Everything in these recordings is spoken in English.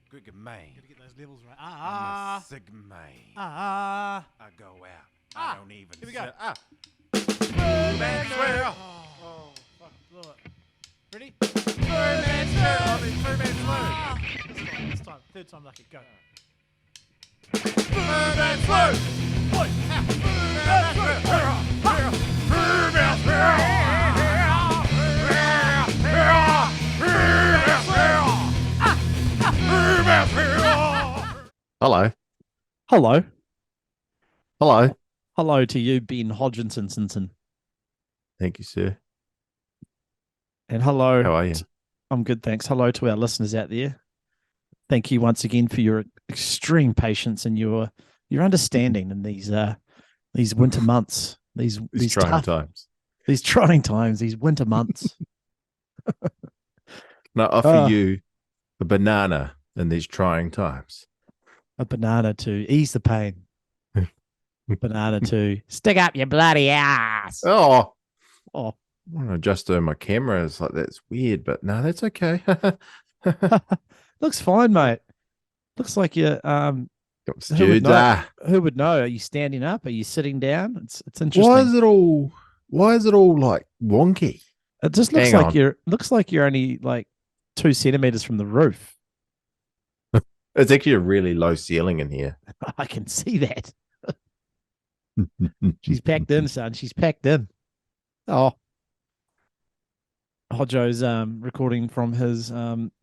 Good man. Gotta get those levels right. I'm a sick man. I go out. I don't even. Here we go. Man Swoo. Oh, fuck, blew it. Ready? Man Swoo. I mean, Man Swoo. This time. Third time lucky. Go. Man Swoo. Oi, Man Hello. Hello. Hello. Hello to you, Ben Hodgkinson. Thank you, sir. And hello. How are you? I'm good, thanks. Hello to our listeners out there. Thank you once again for your extreme patience and your understanding in these winter months. These trying tough times. These trying times, these winter months. Can I offer you a banana in these trying times? A banana to ease the pain. Banana to stick up your bloody ass. Oh, Oh, I want to adjust my camera. It's like that's weird, but no, that's okay. looks fine, mate. Looks like you're Got who would stewed. know? Who would know? Are you standing up? Are you sitting down? It's interesting. Why is it all like wonky? It just looks Hang like on. you're only like 2 centimeters from the roof. It's actually a really low ceiling in here. I can see that. She's packed in, son. She's packed in. Oh. Hodgo's recording from his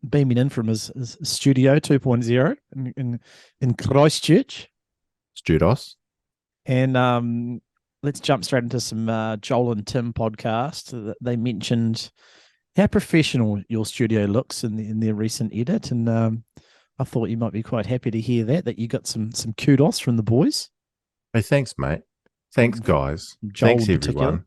beaming in from his studio 2.0 in Christchurch. Studos. And let's jump straight into some Joel and Tim podcast. They mentioned how professional your studio looks in their recent edit, and I thought you might be quite happy to hear that you got some kudos from the boys. Hey, thanks, mate. Thanks, guys. Joel Thanks, in particular. everyone.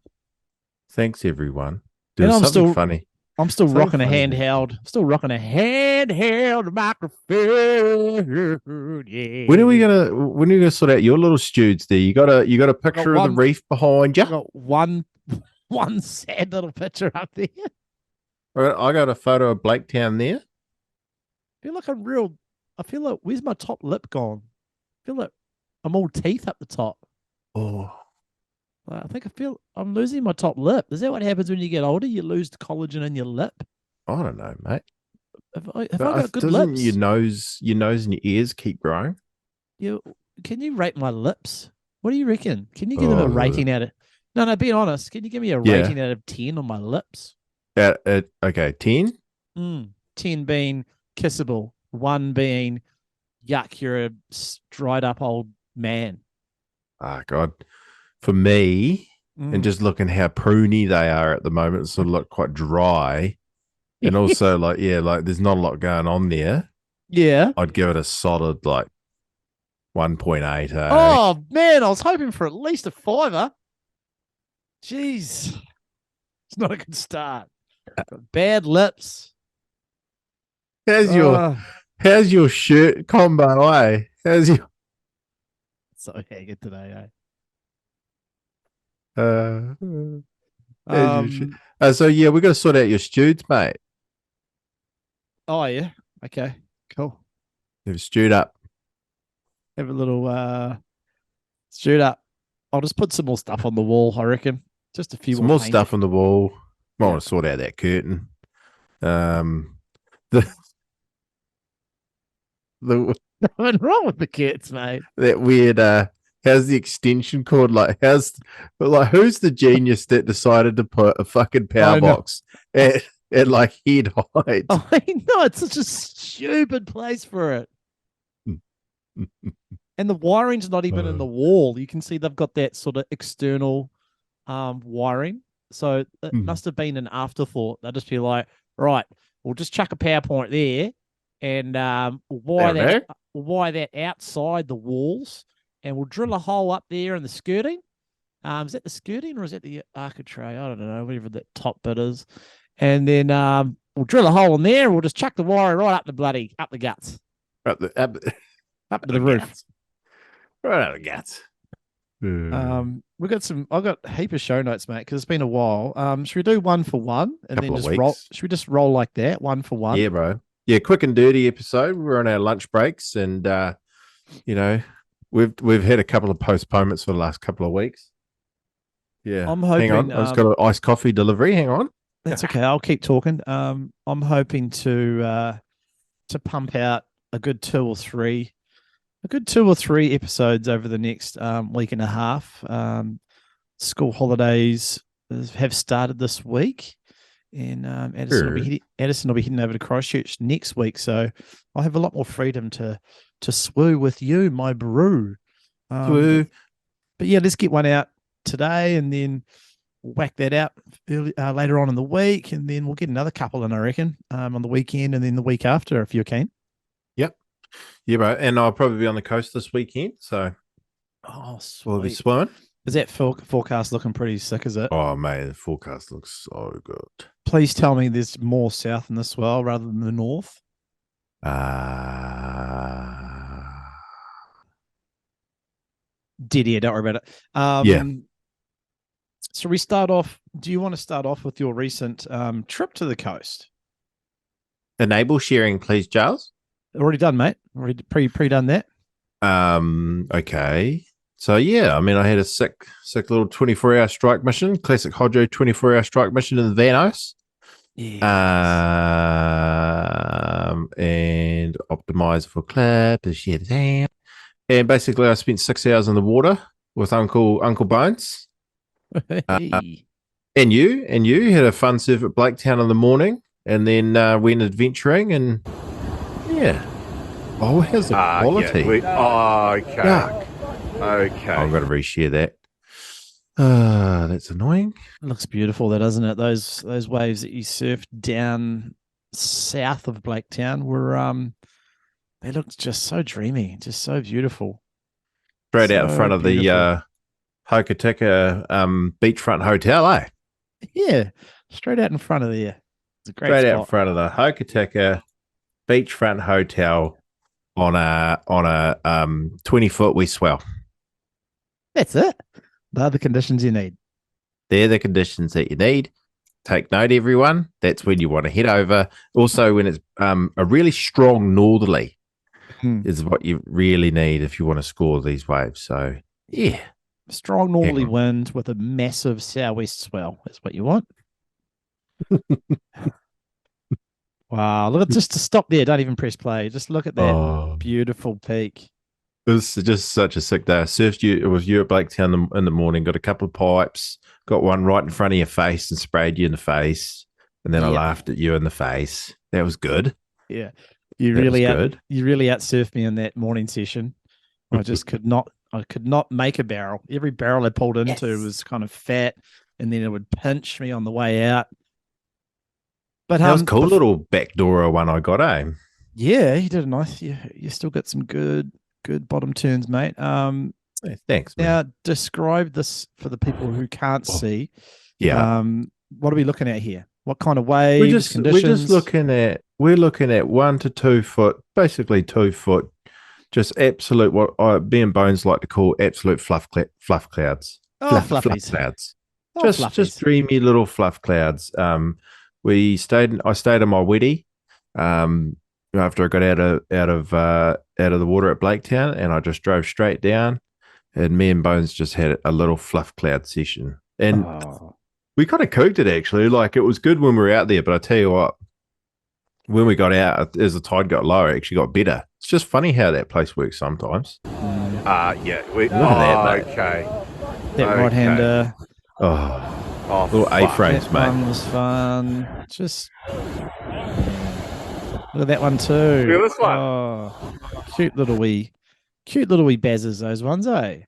Thanks, everyone. And There's something funny. I'm still Something rocking a funny handheld. Still rocking a handheld microphone. Yeah. When are we gonna sort out your little studs there? You got a picture of the reef behind you? I got one sad little picture up there. I got a photo of Blaketown there. I feel like where's my top lip gone? I feel like I'm all teeth up the top. Oh, I think I'm losing my top lip. Is that what happens when you get older? You lose the collagen in your lip? I don't know, mate. Have I got good Doesn't lips? your nose and your ears keep growing? Can you rate my lips? What do you reckon? Can you give them a rating out of? No, be honest. Can you give me a rating out of 10 on my lips? Okay, 10? 10 being kissable. 1 being, yuck, you're a dried up old man. Ah, God. For me, and just looking how pruny they are at the moment, sort of look quite dry. And also, like there's not a lot going on there. Yeah. I'd give it a solid, 1.8. Oh, man, I was hoping for at least a 5. Jeez. It's not a good start. Bad lips. How's your shirt combo, eh? So haggard today, eh? So yeah, we got to sort out your studs, mate. Oh yeah, okay, cool. They've stewed up. Have a little stewed up. I'll just put some more stuff on the wall, I reckon. Just a few more stuff on the wall. Might want to sort out that curtain. Nothing wrong with the curtains, mate. That weird how's the extension cord? Who's the genius that decided to put a fucking power box at head height? I know, it's such a stupid place for it. And the wiring's not even in the wall. You can see they've got that sort of external wiring. So it must have been an afterthought. They'll just be like, right, we'll just chuck a power point there and we'll wire that outside the walls. And we'll drill a hole up there in the skirting. Is that the skirting or is that the architrave? I don't know, whatever that top bit is. And then we'll drill a hole in there and we'll just chuck the wire right up the guts. Up to the roof. Right out of the guts. I've got a heap of show notes, mate, because it's been a while. Should we do 1 for 1 and then just roll? Should we just roll like that, 1 for 1? Yeah, bro. quick and dirty episode. We're on our lunch breaks, and we've had a couple of postponements for the last couple of weeks. Yeah, I'm hoping. Hang on, I've just got an iced coffee delivery. Hang on. That's okay. I'll keep talking. I'm hoping to pump out a good two or three episodes over the next week and a half. School holidays have started this week, and Addison will be heading over to Christchurch next week, so I'll have a lot more freedom to swoo with you, my brew. But yeah, let's get one out today, and then whack that out later on in the week, and then we'll get another couple in, I reckon, on the weekend, and then the week after, if you're keen. Yep. Yeah, bro. And I'll probably be on the coast this weekend, so we'll be swimming. Is that forecast looking pretty sick, is it? Oh, mate, the forecast looks so good. Please tell me there's more south in the swell rather than the north. Dead air, don't worry about it. Yeah. So we start off. Do you want to start off with your recent trip to the coast? Enable sharing, please, Giles. Already done, mate. Already pre-done that. Okay. So yeah, I mean, I had a sick little 24-hour strike mission, classic Hodgo 24-hour strike mission in the Vanos. Yes. And optimize for clip and shit. And basically, I spent 6 hours in the water with Uncle Bones. Hey. And you had a fun surf at Blaketown in the morning, and then went adventuring, and yeah. Oh, how's the quality? Yeah, okay. Yuck. Okay. I've got to reshare that. That's annoying. It looks beautiful, that doesn't it? Those waves that you surfed down south of Blaketown were they looked just so dreamy, just so beautiful. Straight out in front of the Itacoatiara beachfront hotel, eh? Yeah, straight out in front of there. It's a great Straight spot. out in front of the Itacoatiara beachfront hotel on a 20-foot west swell. That's it. They're the conditions you need. They're the conditions that you need. Take note, everyone. That's when you want to head over. Also, when it's a really strong northerly is what you really need if you want to score these waves. So, yeah. Strong northerly wind with a massive southwest swell is what you want. Wow. Look at, just to stop there. Don't even press play. Just look at that beautiful peak. It was just such a sick day. I surfed you. It was you at Blaketown in the morning. Got a couple of pipes. Got one right in front of your face and sprayed you in the face. And then I laughed at you in the face. That was good. Yeah, you really outsurfed me in that morning session. I just could not make a barrel. Every barrel I pulled into was kind of fat, and then it would pinch me on the way out. But that was a cool little backdoor one I got, eh? Yeah, you did a nice. You still got some good bottom turns, mate. Yeah, thanks, man. Now describe this for the people who can't see. Yeah. What are we looking at here? What kind of waves? We're just looking at 1 to 2 foot, basically 2 foot, just absolute what me and Bones like to call absolute fluff clouds. Fluff clouds. Just dreamy little fluff clouds. I stayed in my weddy after I got out of the water at Blaketown, and I just drove straight down, and me and Bones just had a little fluff cloud session, and we kind of cooked it actually. Like, it was good when we were out there, but I tell you what, when we got out, as the tide got lower, it actually got better. It's just funny how that place works sometimes. Yeah. Look at that, okay. That right hander. Little A-frames, that mate. one was fun. Just look at that one too. Look at this one. Oh, cute little wee bazzers, those ones, eh?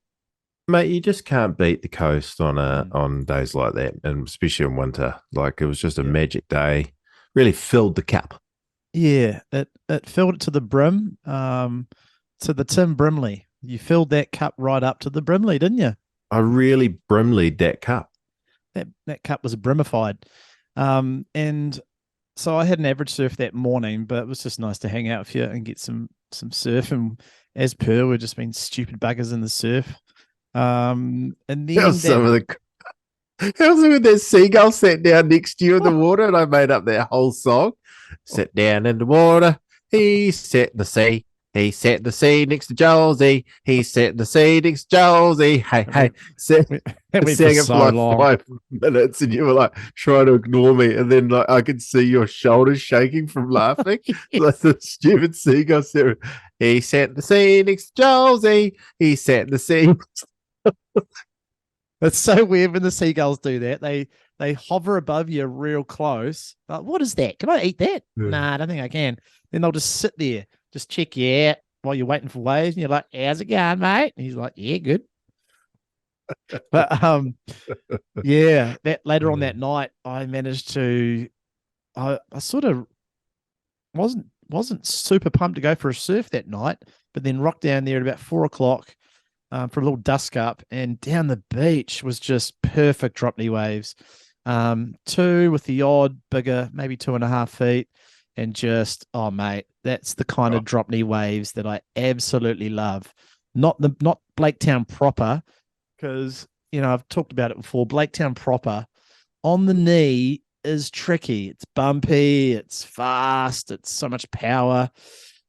Mate, you just can't beat the coast on days like that, and especially in winter. Like, it was just a magic day. Really filled the cup. Yeah, it filled it to the brim. To the Tim Brimley. You filled that cup right up to the Brimley, didn't you? I really brimleyed that cup. That cup was brimified. And so I had an average surf that morning, but it was just nice to hang out with you and get some surf. And as per, we've just been stupid buggers in the surf. And then How's it when that seagull sat down next to you in the water and I made up that whole song? Sat down in the water. He sat in the sea. He sat in the sea next to Josie. He sat in the sea next to Josie. Hey, hey. Sang it for like long. 5 minutes and you were like trying to ignore me. And then like I could see your shoulders shaking from laughing. Like the stupid seagull said, he sat in the sea next to Josie. He sat in the sea. It's so weird when the seagulls do that. They hover above you real close. Like, what is that? Can I eat that? Yeah. Nah, I don't think I can. Then they'll just sit there, just check you out while you're waiting for waves. And you're like, how's it going, mate? And he's like, yeah, good. But yeah, that later on that night, I managed to I sort of wasn't super pumped to go for a surf that night, but then rocked down there at about 4:00 for a little dusk up, and down the beach was just perfect drop knee waves. 2 with the odd bigger, maybe 2.5 feet, and just, oh mate, that's the kind of drop knee waves that I absolutely love. Not Blaketown proper, because I've talked about it before. Blaketown proper on the knee is tricky. It's bumpy, it's fast, it's so much power.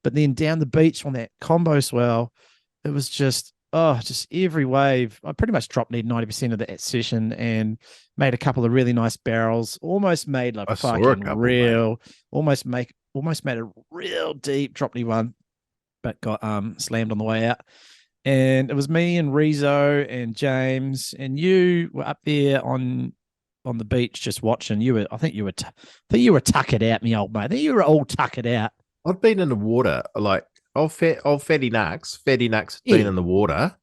But then down the beach on that combo swell, it was just every wave. I pretty much drop kneed 90% of that session and made a couple of really nice barrels. Almost made like almost made a real deep drop knee one, but got slammed on the way out. And it was me and Rizzo and James, and you were up there on the beach just watching. I think you were tuckered out, me old mate. I think you were all tuckered out. I've been in the water, like old Fatty Nux. Fatty Nux has been in the water.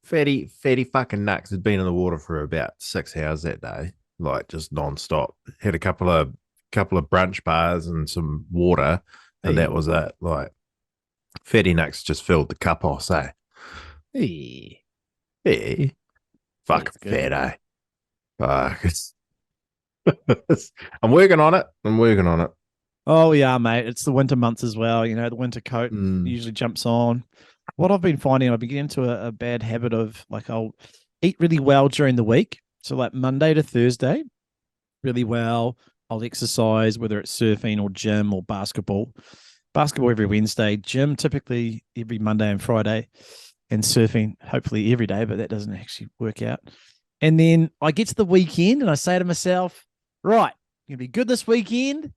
Fatty fucking Nux has been in the water for about 6 hours that day, like just nonstop. Had a couple of brunch bars and some water, and that was it. Like Fatty Nux just filled the cup off, say. Yeah. Fuck fat, eh? Fuck. I'm working on it. Oh, yeah, mate. It's the winter months as well. The winter coat usually jumps on. What I've been finding, I've been getting into a bad habit of, like, I'll eat really well during the week. So, like, Monday to Thursday, really well. I'll exercise, whether it's surfing or gym or basketball. Basketball every Wednesday. Gym typically every Monday and Friday. And surfing, hopefully every day, but that doesn't actually work out. And then I get to the weekend and I say to myself, right, going to be good this weekend,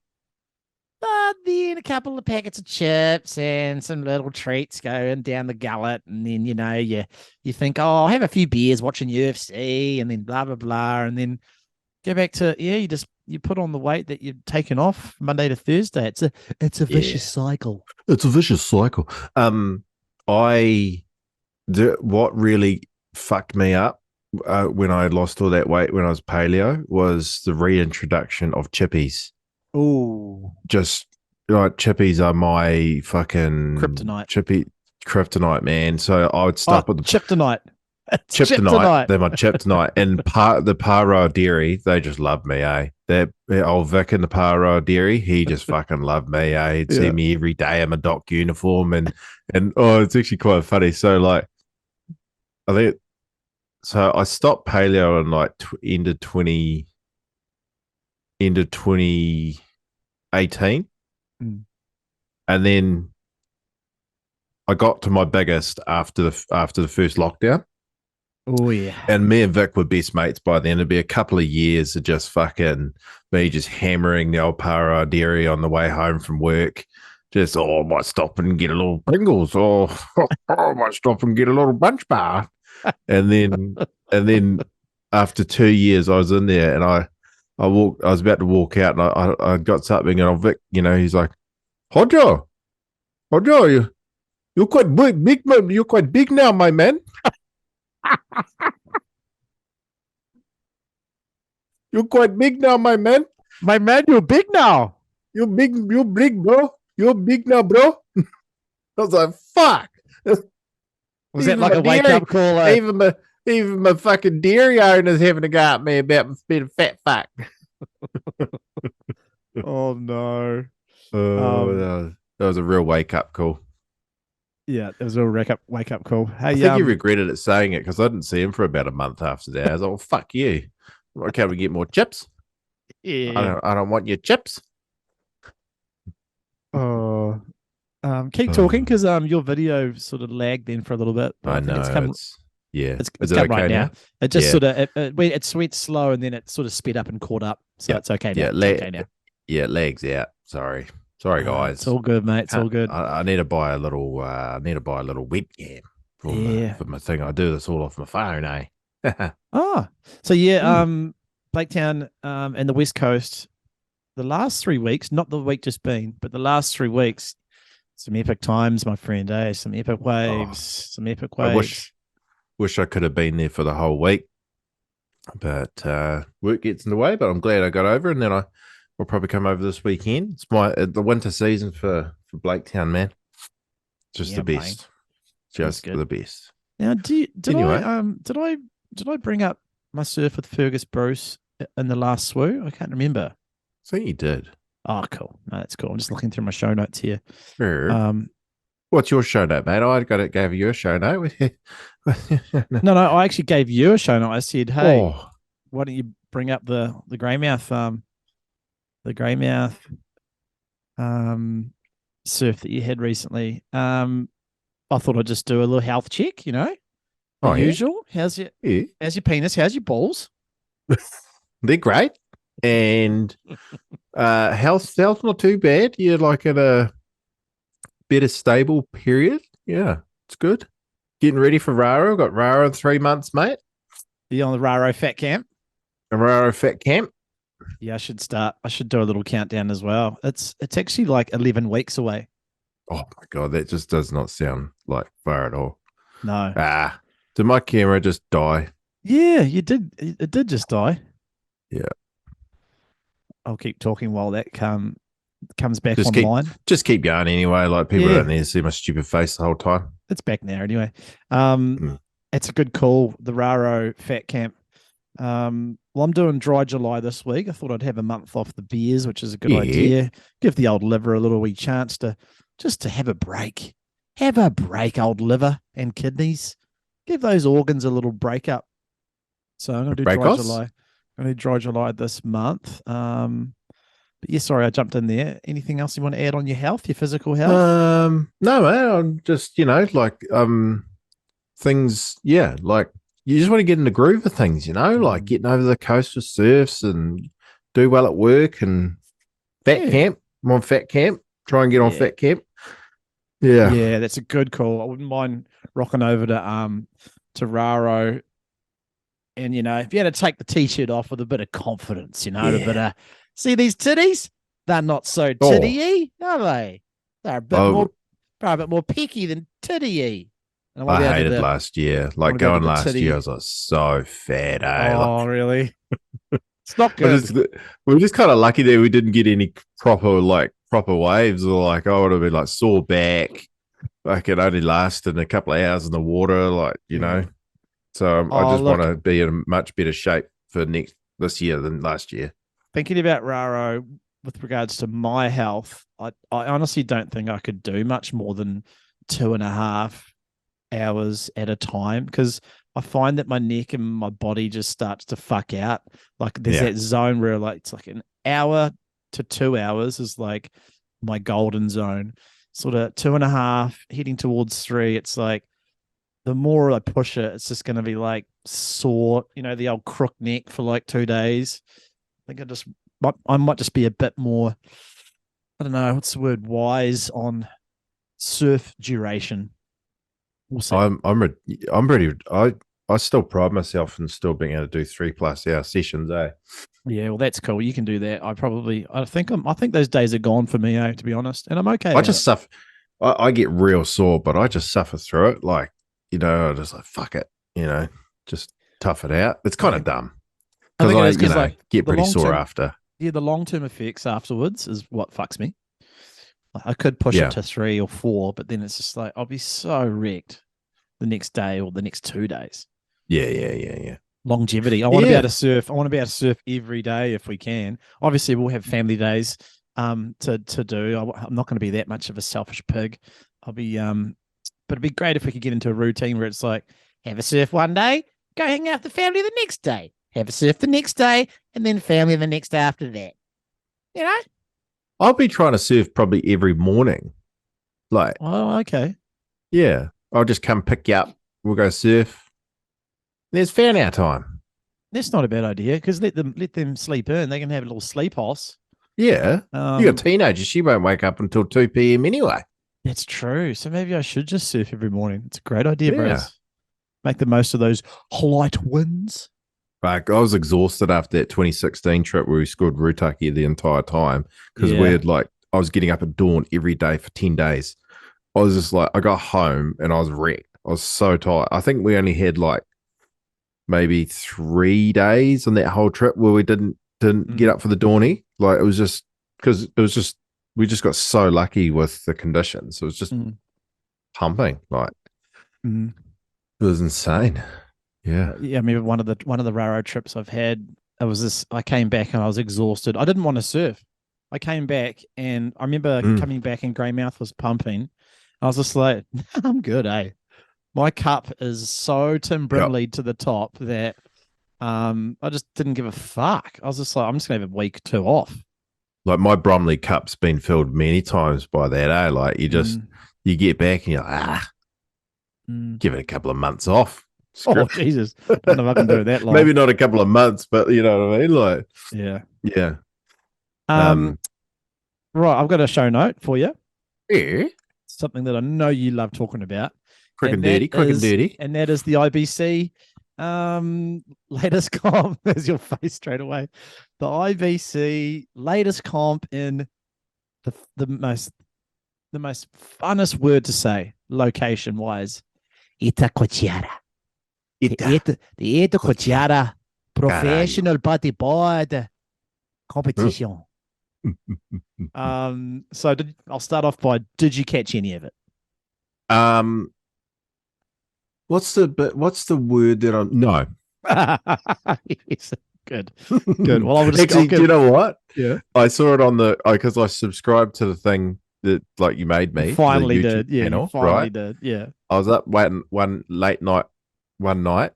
but then a couple of packets of chips and some little treats going down the gullet. And then, you think, oh, I'll have a few beers watching UFC and then blah, blah, blah. And then go back to, you put on the weight that you've taken off Monday to Thursday. It's a vicious cycle. It's a vicious cycle. What really fucked me up when I lost all that weight when I was paleo was the reintroduction of chippies. Oh, just like chippies are my fucking kryptonite, man. So I would stop at the Chyptonite. They're my Chyptonite, and the Paro Dairy. They just love me, eh? That old Vic in the Paro Dairy, he just fucking loved me, eh? He'd see me every day in my doc uniform, and it's actually quite funny. So like, I think so. I stopped paleo in like end of 2018, and then I got to my biggest after the first lockdown. Oh yeah, and me and Vic were best mates by then. It'd be a couple of years of just fucking me just hammering the old Para Dairy on the way home from work. Just, I might stop and get a little Pringles, or I might stop and get a little Bunch Bar. And then after 2 years, I was in there and I was about to walk out, and I got something, and Vic, he's like, Hodgo, you're quite big, man. You're quite big now, my man. You're quite big now, my man. My man, you're big now. You're big, bro. You're big now, bro. I was like, fuck. Was that like a wake-up call? Even my fucking dairy owner's having to go at me about being a fat fuck. Oh, no. That was a real wake-up call. Yeah, it was a wake-up call. Hey, I think he regretted it saying it, because I didn't see him for about a month after that. I was like, well, fuck you. Why can't we get more chips? Yeah. I don't want your chips. Oh. Keep talking because your video sort of lagged then for a little bit. But I think know. it's come. Yeah. It's Is it come okay right now. now? It just Yeah. sort of it went slow and then it sort of sped up and caught up. So it's okay now. Yeah. It's okay now. Yeah. Legs out. Sorry, guys. It's all good, mate. It's all good. I need to buy a little. Webcam for my thing. I do this all off my phone, eh? Oh, so yeah. Blaketown, and the West Coast. The last 3 weeks, not the week just been, but the last 3 weeks, some epic times, my friend. Some epic waves. Some epic waves. I wish I could have been there for the whole week, but work gets in the way. But I'm glad I got over, and then I will probably come over this weekend. It's the winter season for Blaketown, man. Just the best. Mate. Just the best. Now, did I bring up my surf with Fergus Bruce in the last swoo? I can't remember. I think you did. Oh, cool. No, that's cool. I'm just looking through my show notes here. Sure. What's your show note, mate? I gave you a show note. No, I actually gave you a show note. I said, hey, why don't you bring up the greymouth, surf that you had recently? I thought I'd just do a little health check, usual. How's your penis? How's your balls? They're great. And health not too bad. You're like at a better stable period. Yeah, it's good. Getting ready for raro. Got raro in 3 months, mate. You on the raro fat camp? A raro fat camp. Yeah, I should start. I should do a little countdown as well. It's actually like 11 weeks away. Oh my god, that just does not sound like far at all. No. Did my camera just die? Yeah, you did. It did just die. Yeah. I'll keep talking while that comes back online. Just keep going anyway. Like people don't need to see my stupid face the whole time. It's back now anyway. It's a good call. The raro fat camp. Well, I'm doing dry July this week. I thought I'd have a month off the beers, which is a good idea. Give the old liver a little wee chance to have a break. Have a break, old liver and kidneys. Give those organs a little break up. So I'm going to do dry July. I'm going to dry July this month. But yeah, sorry, I jumped in there. Anything else you want to add on your health, your physical health? No, man. I'm just, things, like you just want to get in the groove of things, like getting over the coast with surfs and do well at work and fat camp. I'm on fat camp. Try and get on fat camp. Yeah. Yeah, that's a good call. I wouldn't mind rocking over to Raro. And, if you had to take the T-shirt off with a bit of confidence, a bit of, see these titties? They're not so titty-y, are they? They're a bit more picky than titty-y. I hated last year. Like going last year, I was like so fat. Oh, really? It's not good. We're just kind of lucky that we didn't get any proper waves, or I would have been like sore back. Like it only lasted a couple of hours in the water, So I just want to be in a much better shape for this year than last year. Thinking about Raro with regards to my health, I honestly don't think I could do much more than 2.5 hours at a time, because I find that my neck and my body just starts to fuck out. Like there's that zone where it's like an hour to 2 hours is like my golden zone. Sort of 2.5 heading towards 3. It's like the more I push it, it's just going to be like sore, the old crook neck for like 2 days. I think I might just be a bit more, I don't know, what's the word, wise on surf duration. We'll see. I still pride myself in still being able to do 3+ hour sessions, Yeah, well, that's cool. You can do that. I think those days are gone for me, to be honest. And I'm okay. I just suffer. I get real sore, but I just suffer through it. I just fuck it, just tough it out. It's kind of dumb. Because I get pretty sore after. Yeah, the long-term effects afterwards is what fucks me. I could push it to 3 or 4, but then it's just like I'll be so wrecked the next day or the next 2 days. Yeah. Longevity. I want to be able to surf. I want to be able to surf every day if we can. Obviously, we'll have family days to do. I'm not going to be that much of a selfish pig. I'll be but it'd be great if we could get into a routine where it's like have a surf one day, go hang out with the family the next day. have a surf the next day, and then family the next day after that. You know? I'll be trying to surf probably every morning. Like, Oh, okay. yeah, I'll just come pick you up. We'll go surf. There's fan hour time. That's not a bad idea because let them sleep in. They can have a little sleep house. Yeah. You got teenagers. She won't wake up until 2 p.m. anyway. That's true. So maybe I should just surf every morning. It's a great idea, Yeah. bros. Make the most of those light winds. Like, I was exhausted after that 2016 trip where we scored Rutaki the entire time because I was getting up at dawn every day for 10 days. I was just like, I got home and I was wrecked. I was so tired. I think we only had like maybe 3 days on that whole trip where we didn't get up for the dawny. Like, it was just because we just got so lucky with the conditions. It was just pumping. Like, it was insane. Yeah. Yeah. I mean, one of the raro trips I've had, I came back and I was exhausted. I didn't want to surf. I came back and I remember coming back and Greymouth was pumping. I was just like, I'm good, eh? My cup is so Tim Brimley to the top that I just didn't give a fuck. I was just like, I'm just going to have a week or 2 off. Like, my Bromley cup's been filled many times by that, eh? Like, you get back and you're like, give it a couple of months off. Oh, Jesus. I don't know if I can do that long. Maybe not a couple of months, but you know what I mean? Like, yeah. Right, I've got a show note for you. Yeah. Something that I know you love talking about. Quick and dirty. And that is the IBC latest comp. There's your face straight away. The IBC latest comp in the most funnest word to say, location-wise, Itacoatiara. The Itacoatiara Professional Bodyboard Competition. So I'll start off by, did you catch any of it? What's the word that I'm no. Yes, good. Well, I'll just actually, do you know what? Yeah, I saw it on because I subscribed to the thing that like you made me. Finally the YouTube did. Yeah, channel, you finally right? did. Yeah. I was up one night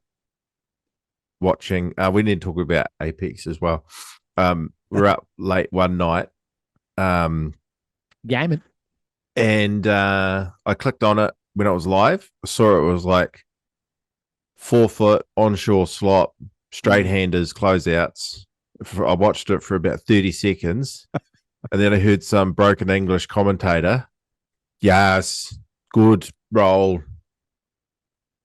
watching. We need to talk about Apex as well. We're up late one night. Gaming. And I clicked on it when it was live. I saw it was like 4 foot onshore slop, straight handers, closeouts. I watched it for about 30 seconds. And then I heard some broken English commentator. Yes, good roll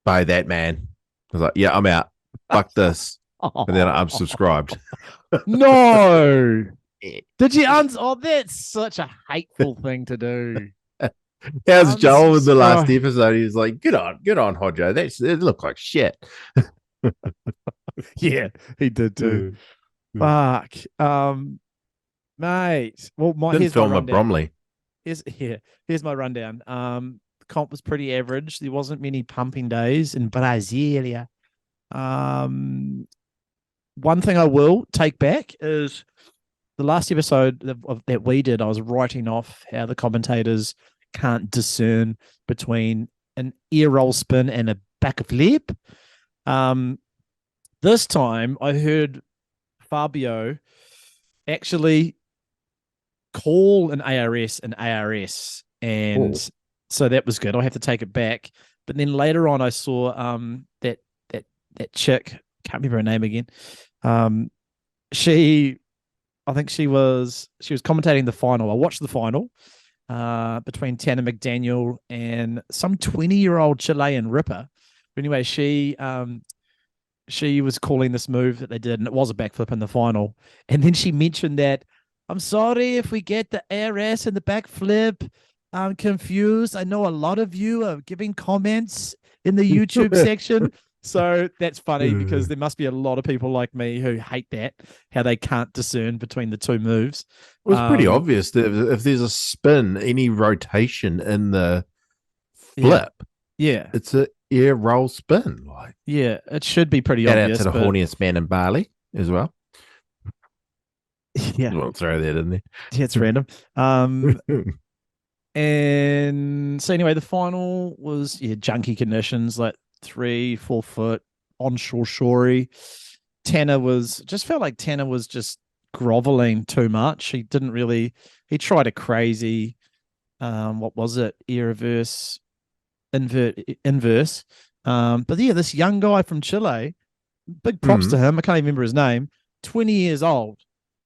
by that man. I was like, yeah, I'm out. Fuck this. And then I unsubscribed. No. Did you Oh, that's such a hateful thing to do. How's Joel in the last episode? He was like, good on, Hodgo. It looked like shit. Yeah, he did too. Fuck. Mate. Well, here's my rundown. Bromley. Here's my rundown. The comp was pretty average. There wasn't many pumping days in Brasilia. One thing I will take back is the last episode that we did, I was writing off how the commentators can't discern between an ear roll spin and a back of lip. This time I heard Fabio actually call an ARS, and so that was good. I have to take it back. But then later on I saw that chick, can't remember her name again. I think she was commentating the final. I watched the final between Tanner McDaniel and some 20-year-old Chilean ripper. But anyway, she was calling this move that they did, and it was a backflip in the final. And then she mentioned that, I'm sorry if we get the ARS and the backflip confused. I know a lot of you are giving comments in the YouTube section. So that's funny because there must be a lot of people like me who hate that, how they can't discern between the two moves. Well, it's pretty obvious that if there's a spin, any rotation in the flip, it's an air roll spin. Like, yeah, it should be pretty obvious. Shout out to the horniest man in Bali as well. Yeah, I'll throw that in there. Yeah, it's random. And so anyway, the final was junky conditions, like 3-4 foot onshore shory. Tanner felt like Tanner was just groveling too much. He didn't really. He tried a crazy, what was it? Inverse. But yeah, this young guy from Chile, big props to him. I can't even remember his name. 20 years old,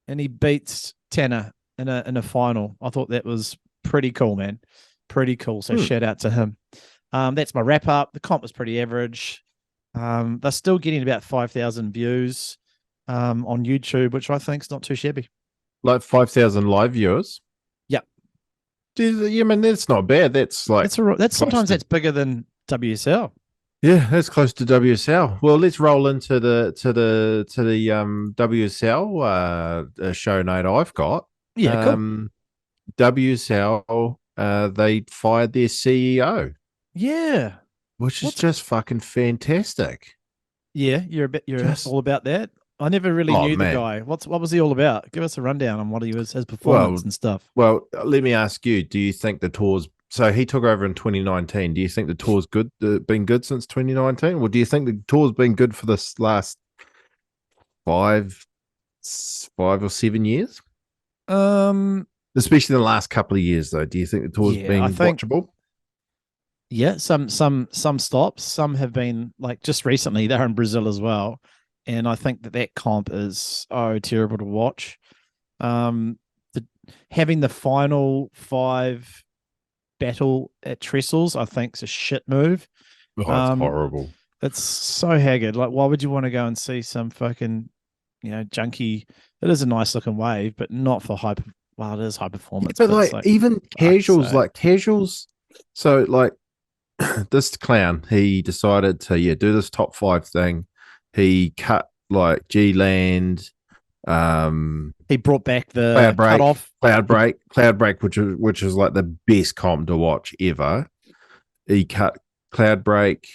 and he beats Tanner in a final. I thought that was pretty cool, man. Pretty cool. So shout out to him. That's my wrap up. The comp was pretty average. They're still getting about 5,000 views on YouTube, which I think is not too shabby. Like 5,000 live viewers. Yep. Yeah, man, that's not bad. That's like that's sometimes that's bigger than WSL. Yeah, that's close to WSL. Well, let's roll into the WSL show note I've got. Yeah, cool. WSL, they fired their CEO. Yeah, which is just fucking fantastic. Yeah, you're all about that. I never really knew the guy. What was he all about? Give us a rundown on what he was, his performance and stuff. Well, let me ask you: do you think the tour's so he took over in 2019? Do you think the tour's good? Been good since 2019? Or do you think the tour's been good for this last 5 or 7 years? Especially the last couple of years, though. Do you think the tour's been watchable? Yeah, some stops. Some have been like just recently. They're in Brazil as well, and I think that comp is terrible to watch. Having the final 5 battle at Trestles, I think, is a shit move. Oh, it's horrible. It's so haggard. Like, why would you want to go and see some fucking, junky? It is a nice looking wave, but not for high. Well, it is high performance. Yeah, but like even casuals, so like. This clown, he decided to do this top 5 thing. He cut like G-Land. He brought back the Cloud Break, which is like the best comp to watch ever. He cut Cloud Break,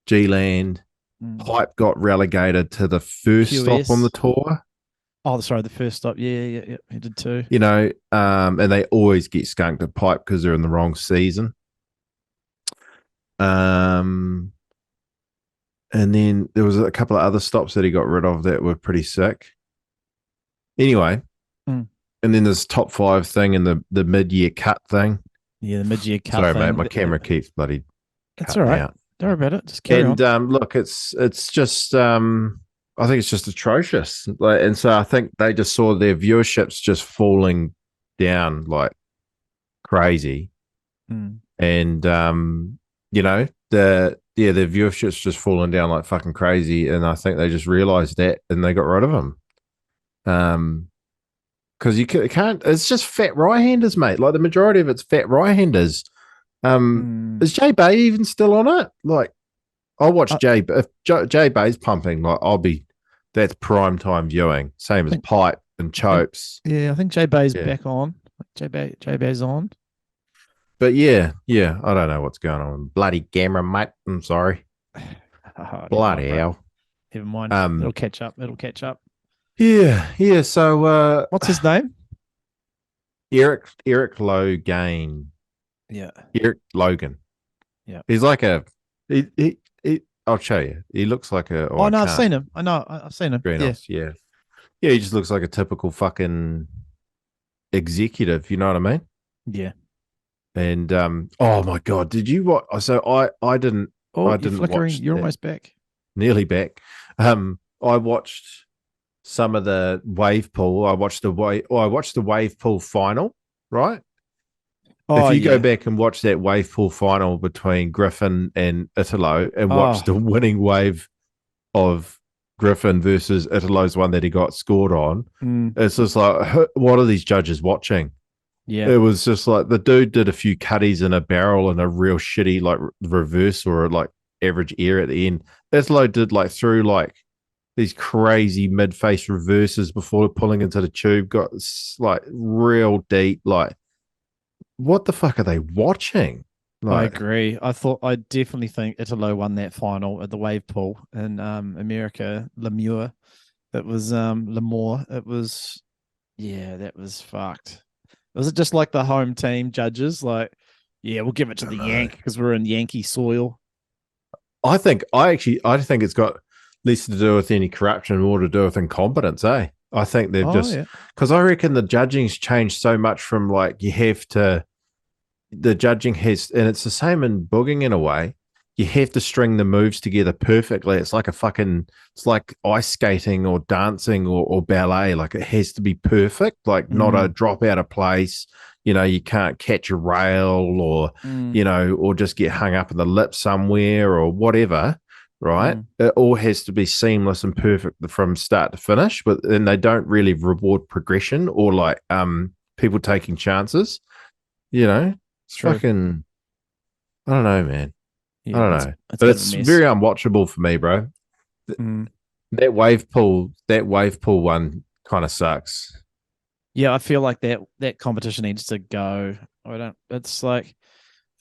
G-Land. Pipe got relegated to the first stop on the tour. Oh, sorry, the first stop. Yeah, he did too. And they always get skunked at Pipe because they're in the wrong season. And then there was a couple of other stops that he got rid of that were pretty sick. Anyway, and then this top 5 thing and the mid-year cut thing. Yeah, the mid-year cut. Sorry, mate, my camera keeps bloody. That's all right. Out. Don't worry about it. Just carry on. Look, it's just I think it's just atrocious. And so I think they just saw their viewerships just falling down like crazy, and the viewership's just fallen down like fucking crazy, and I think they just realized that and they got rid of him. Because you can't. It's just fat right-handers, mate. Like the majority of it's fat right-handers. Is Jay Bay even still on it? Like, I'll watch Jay. If Jay Bay's pumping, like that's prime time viewing. Same as Pipe and Chopes. Yeah, I think Jay Bay's back on. Jay Bay's on. But yeah, I don't know what's going on. Bloody camera, mate. I'm sorry. Bloody hell. Never mind. It'll catch up. Yeah. So, what's his name? Eric Logan. Yeah. Eric Logan. Yeah. He's like he I'll show you. He looks like a. Oh no, I've seen him. I know. I've seen him. Greenhouse, yeah. He just looks like a typical fucking executive. You know what I mean? Yeah. And oh my god, did you watch? So I didn't. Oh, I didn't flickering. watch. You're almost back. Nearly back. I watched some of the wave pool. I watched the wave pool final. Right. If you go back and watch that wave pool final between Griffin and Italo, and watch the winning wave of Griffin versus Italo's one that he got scored on, it's just like, what are these judges watching? Yeah, it was just like the dude did a few cutties in a barrel and a real shitty like reverse or like average air at the end. Italo did like through like these crazy mid-face reverses before pulling into the tube, got like real deep. Like, what the fuck are they watching? Like, I agree. I definitely think Italo won that final at the wave pool in America, Lemoore. It was Lemoore. It was, that was fucked. Was it just like the home team judges? Like, we'll give it to the Yank because we're in Yankee soil. I think it's got less to do with any corruption, more to do with incompetence, eh? I think they've because I reckon the judging's changed so much from like the judging has, and it's the same in booging in a way. You have to string the moves together perfectly. It's like it's like ice skating or dancing or ballet. Like it has to be perfect, like not a drop out of place. You can't catch a rail or, or just get hung up in the lip somewhere or whatever, right? It all has to be seamless and perfect from start to finish, but then they don't really reward progression or like people taking chances, It's True. fucking, I don't know, man. Yeah, I don't know, but it's very unwatchable for me, bro. That wave pool one kind of sucks. Yeah, I feel like that competition needs to go. It's like,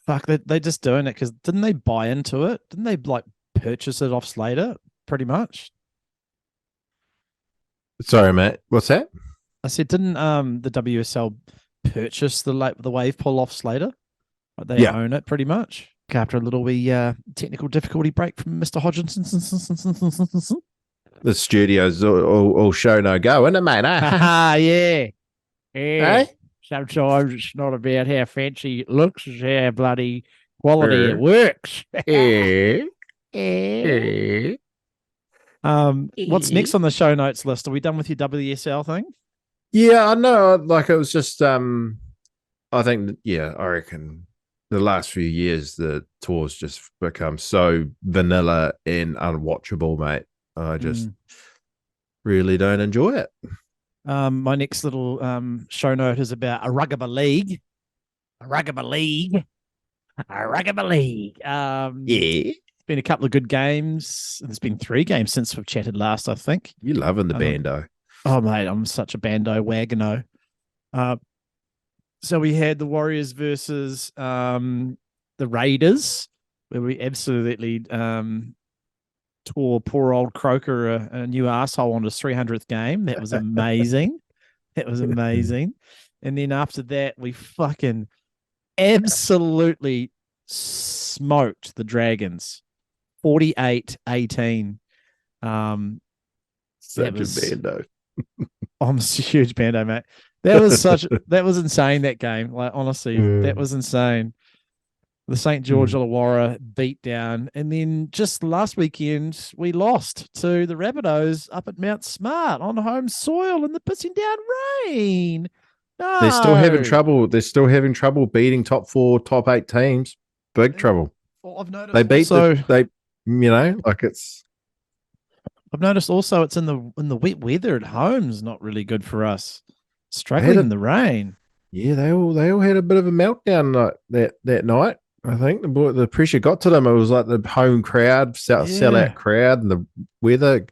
fuck, they're just doing it because didn't they buy into it? Didn't they like purchase it off Slater? Pretty much. Sorry, mate. What's that? I said, didn't the WSL purchase the wave pool off Slater? Like they own it pretty much. After a little wee technical difficulty break from Mr. Hodgson. The studio's all show no go, isn't it, mate? Yeah. Eh? Sometimes it's not about how fancy it looks, it's how bloody quality it works. What's next on the show notes list? Are we done with your WSL thing? Yeah, I know. Like it was just I think I reckon the last few years the tour's just become so vanilla and unwatchable, mate. I just really don't enjoy it. My next little show note is about a rugby league. It's been a couple of good games. There's been 3 games since we've chatted last, I think. You loving the bando. Oh, mate, I'm such a bando wagano. So we had the Warriors versus the Raiders, where we absolutely tore poor old Croker a new asshole on his 300th game. That was amazing. And then after that, we fucking absolutely smoked the Dragons, 48-18. Such a bando. I'm a huge bando, mate. That was insane, that game. Like, honestly, that was insane. The St. George Illawarra beat down. And then just last weekend, we lost to the Rabbitohs up at Mount Smart on home soil in the pissing down rain. No. They're still having trouble beating top 4, top 8 teams. Big trouble. Well, I've noticed they beat also, I've noticed also it's in the wet weather at home is not really good for us. Struggling in the rain. Yeah, they all had a bit of a meltdown that night. I think the pressure got to them. It was like the home crowd, sellout crowd, and the weather,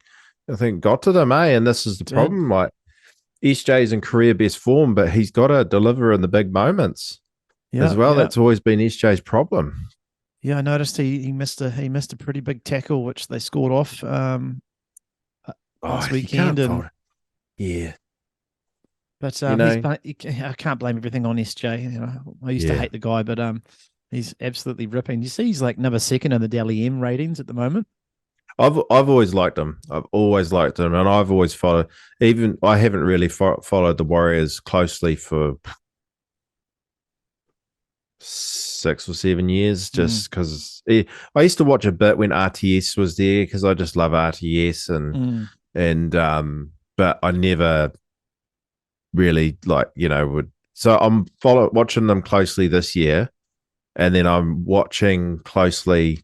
I think, got to them, eh? And this is the problem. Like, SJ's in career best form, but he's got to deliver in the big moments as well. That's always been SJ's problem. Yeah, I noticed he missed a pretty big tackle, which they scored off last weekend. But I can't blame everything on SJ. I used to hate the guy, but he's absolutely ripping. You see, he's like number 2 in the Dally M ratings at the moment. I've always liked him. I've always liked him, and I've always followed. Even I haven't really followed the Warriors closely for 6 or 7 years, just because I used to watch a bit when RTS was there because I just love RTS and but I never really would. So I'm watching them closely this year, and then I'm watching closely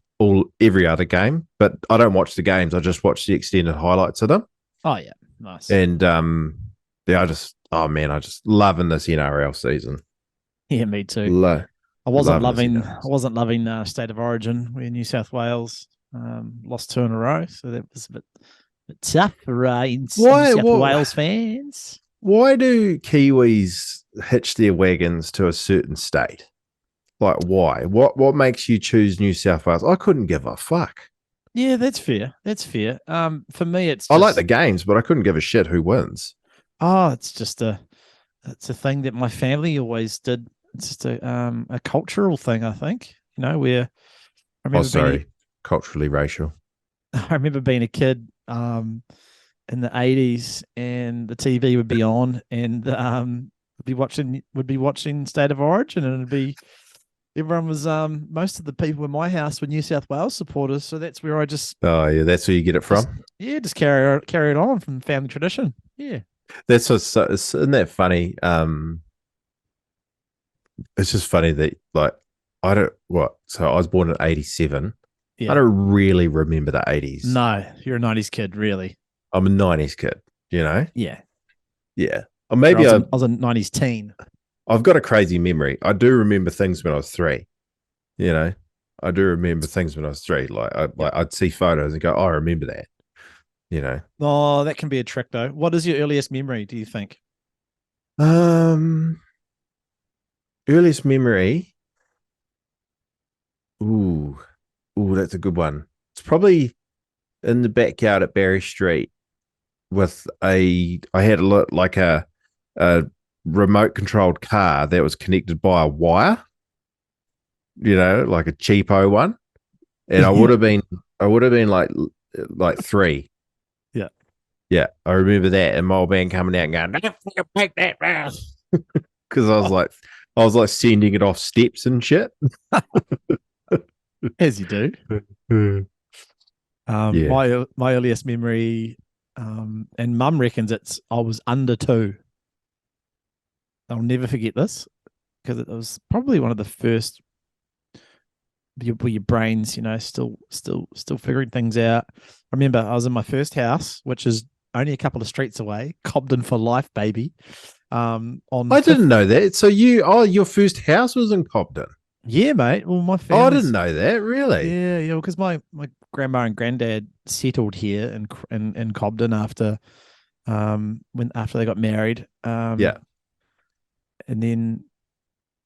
every other game, but I don't watch the games. I just watch the extended highlights of them. Oh yeah, nice. And I just loving this NRL season. Yeah, me too. I wasn't loving State of Origin where New South Wales lost 2 in a row, so that was a bit tough for New South Wales fans. Why do Kiwis hitch their wagons to a certain state? Like, why? What makes you choose New South Wales? I couldn't give a fuck. Yeah, that's fair. For me, I like the games, but I couldn't give a shit who wins. Oh, it's a thing that my family always did. It's just a cultural thing, I think. Where culturally racial. I remember being a kid, in the 80s, and the TV would be on, and would be watching State of Origin, and it'd be everyone was most of the people in my house were New South Wales supporters, so that's where I just Oh yeah, that's where you get it from. just carry it on from family tradition. Yeah, That's what's isn't that funny? It's just funny that like I don't what. So I was born in '87. yeah. I don't really remember the '80s. No, you're a 90s kid, really. I'm a '90s kid. You know. Yeah, Yeah. Or maybe I was a 90s teen. I've got a crazy memory. I do remember things when I was 3. You know, I do remember things when I was 3. Like I'd see photos and go, "Oh, I remember that." You know. Oh, that can be a trick though. What is your earliest memory, do you think? Earliest memory. Ooh, that's a good one. It's probably in the backyard at Barry Street with I had a remote controlled car that was connected by a wire, you know, like a cheapo one. And I would have been like 3. Yeah. Yeah. I remember that. And my old man coming out and going, "Don't fucking take that, man." Because I was like sending it off steps and shit. As you do. Yeah. My earliest memory, and Mum reckons I was under 2. I'll never forget this because it was probably one of the first where your brain's, you know, still figuring things out. I remember I was in my first house, which is only a couple of streets away, Cobden for life, baby. I didn't know that. So your first house was in Cobden. Yeah, mate. Well, my family. Oh, I didn't know that. Really? Yeah, because my grandma and granddad settled here in Cobden after they got married. Yeah. And then,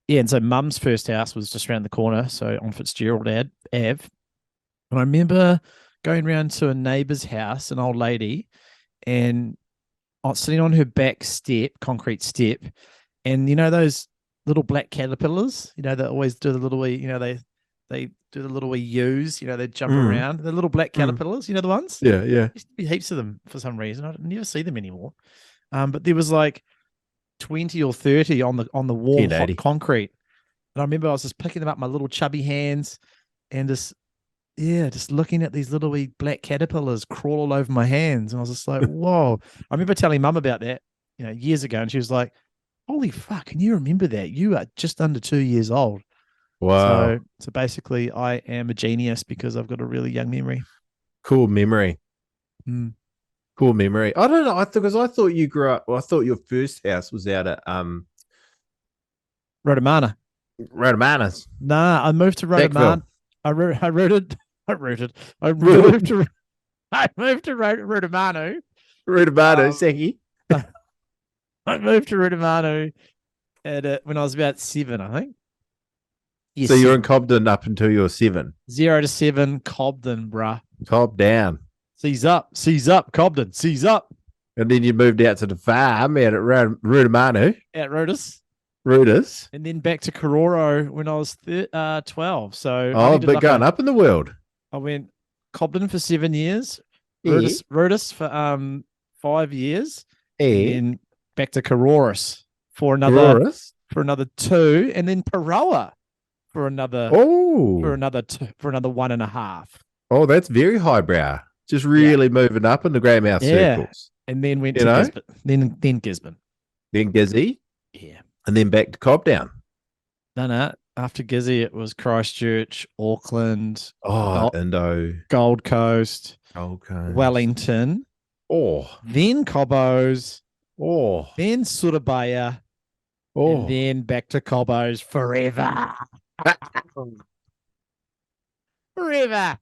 yeah, and so Mum's first house was just around the corner, so on Fitzgerald Ave. And I remember going round to a neighbour's house, an old lady, and I was sitting on her back step, concrete step, and you know those little black caterpillars, you know, that always do the little wee, you know, they do the little wee U's, you know, they jump around. The little black caterpillars, you know the ones? Yeah. There used to be heaps of them for some reason. I never see them anymore. But there was like 20 or 30 on the warm hot concrete. And I remember I was just picking them up my little chubby hands and just looking at these little wee black caterpillars crawl all over my hands. And I was just like, whoa. I remember telling Mum about that, you know, years ago. And she was like, holy fuck, can you remember that? You are just under 2 years old. Wow. So basically I am a genius because I've got a really young memory. Cool memory. Cool memory. I don't know. Because I thought you grew up. Well, I thought your first house was out at Rotomana. Rotomanas. Nah, I moved to Rotomana. I moved to Rotomanu. Rotomanu, Seki. I moved to Rotomanu when I was about 7, I think. Yes, so you're in Cobden up until you were 7. 0 to 7, Cobden, bruh. Cob down. Seas up, Cobden, seas up. And then you moved out to the farm out at Rotomanu. At Rotus. And then back to Kororo when I was 12. So but going up in the world. I went Cobden for 7 years. Yeah. Rotus for 5 years. Yeah. And then back to Kororis for another 2, and then Paroa for another 1.5. Oh, that's very highbrow. Just really moving up in the grey mouth circles. And then went to Gisborne. Then Gisborne. Then Gizzy. Yeah. And then back to Cobdown. No. After Gizzy, it was Christchurch, Auckland. Indo. Gold Coast. Wellington. Then Cobbos. Then Surabaya. And then back to Cobbos forever. Forever.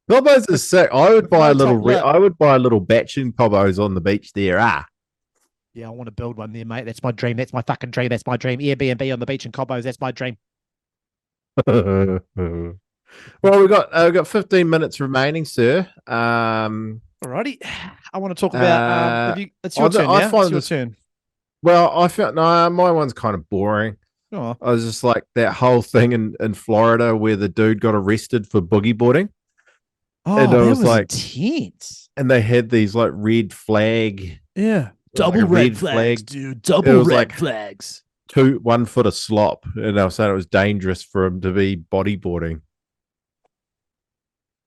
Cobbos is sick. I would buy a little batch in Cobbos on the beach there. Yeah, I want to build one there, mate. That's my dream. That's my fucking dream. That's my dream. Airbnb on the beach in Cobbos. That's my dream. Well, we've got 15 minutes remaining, sir. Alrighty. I want to talk about it's your turn. It's your turn. Well, I felt my one's kind of boring. Oh. I was just like that whole thing in Florida where the dude got arrested for boogie boarding. Oh, And I that was was like, intense. and they had these like red flag, Yeah. like Double a red red flags, flag. dude. It Double was red like flags. 1 foot of slop. And I was saying it was dangerous for him to be bodyboarding.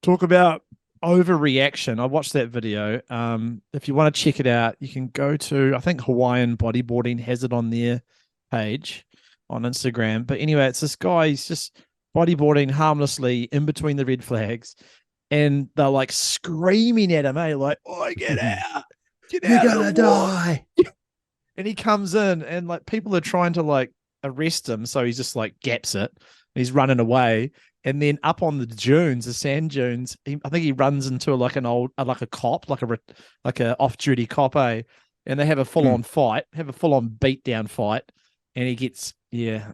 Talk about overreaction. I watched that video. If you want to check it out, you can go to, I think Hawaiian Bodyboarding has it on their page on Instagram. But anyway, it's this guy, he's just bodyboarding harmlessly in between the red flags. And they're like screaming at him, like, oh, get out. Get You're out gonna of the water. die. And he comes in and like people are trying to like arrest him. So he's just like gaps it. He's running away. And then up on the dunes, the sand dunes, I think he runs into like an old, like a cop, like a off-duty cop, eh? And they have a full-on fight, have a full-on beat-down fight. And he gets,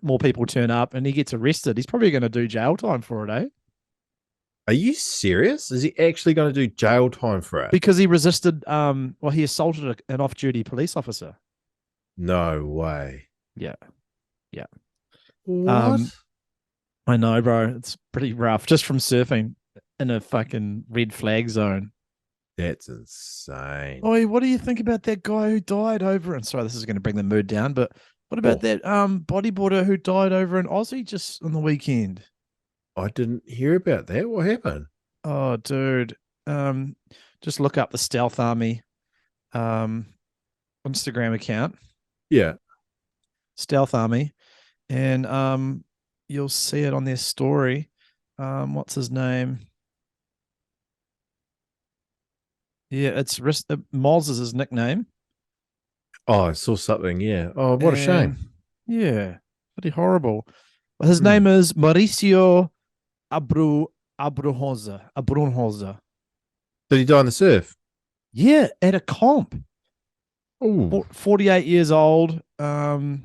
more people turn up and he gets arrested. He's probably going to do jail time for it, eh? Are you serious? Is he actually going to do jail time for it? Because he resisted, he assaulted an off-duty police officer. No way. Yeah. Yeah. What? I know, bro. It's pretty rough just from surfing in a fucking red flag zone. That's insane. Oh, what do you think about that guy who died over? And sorry, this is going to bring the mood down, but what about that bodyboarder who died over in Aussie just on the weekend? I didn't hear about that. What happened? Oh, dude. Just look up the Stealth Army Instagram account. Yeah. Stealth Army. And you'll see it on their story. What's his name? Yeah, it's Moz is his nickname. Oh, I saw something. Yeah. Oh, what a shame. Yeah, pretty horrible. Well, his name is Maricio Abrunhosa. Did he die on the surf? Yeah, at a comp. Oh, 48 years old. Like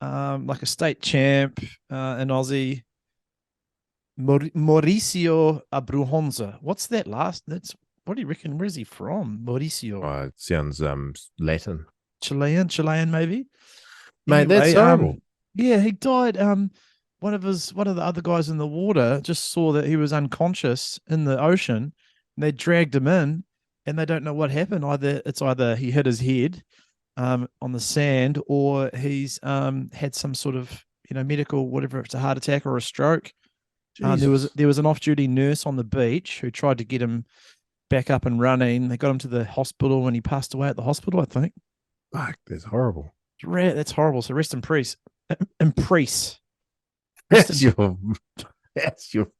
a state champ in Aussie. Maricio Abrunhosa. What's that last? What do you reckon? Where is he from? Maricio. it sounds Latin. Chilean maybe. Mate, Anyway, that's horrible. Yeah, he died. One of the other guys in the water just saw that he was unconscious in the ocean, and they dragged him in, and they don't know what happened. Either he hit his head on the sand, or he's had some sort of medical, whatever, if it's a heart attack or a stroke. There was an off-duty nurse on the beach who tried to get him back up and running. They got him to the hospital and he passed away at the hospital, I think. Fuck, that's horrible. That's horrible. So rest in peace. That's your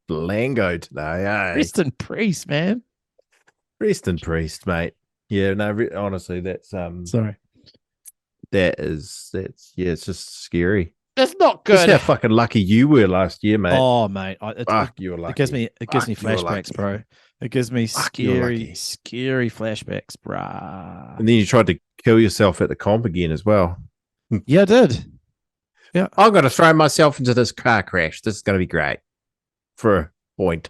blango today, eh? Rest in peace, man. Rest in peace, mate. Yeah, no, honestly, that's sorry. That's it's just scary. That's not good. Just how fucking lucky you were last year, mate. Oh, mate, you were lucky. It gives me flashbacks, bro. It gives me scary flashbacks, bruh. And then you tried to kill yourself at the comp again as well. Yeah, I did. Yeah, I'm going to throw myself into this car crash. This is going to be great for a point.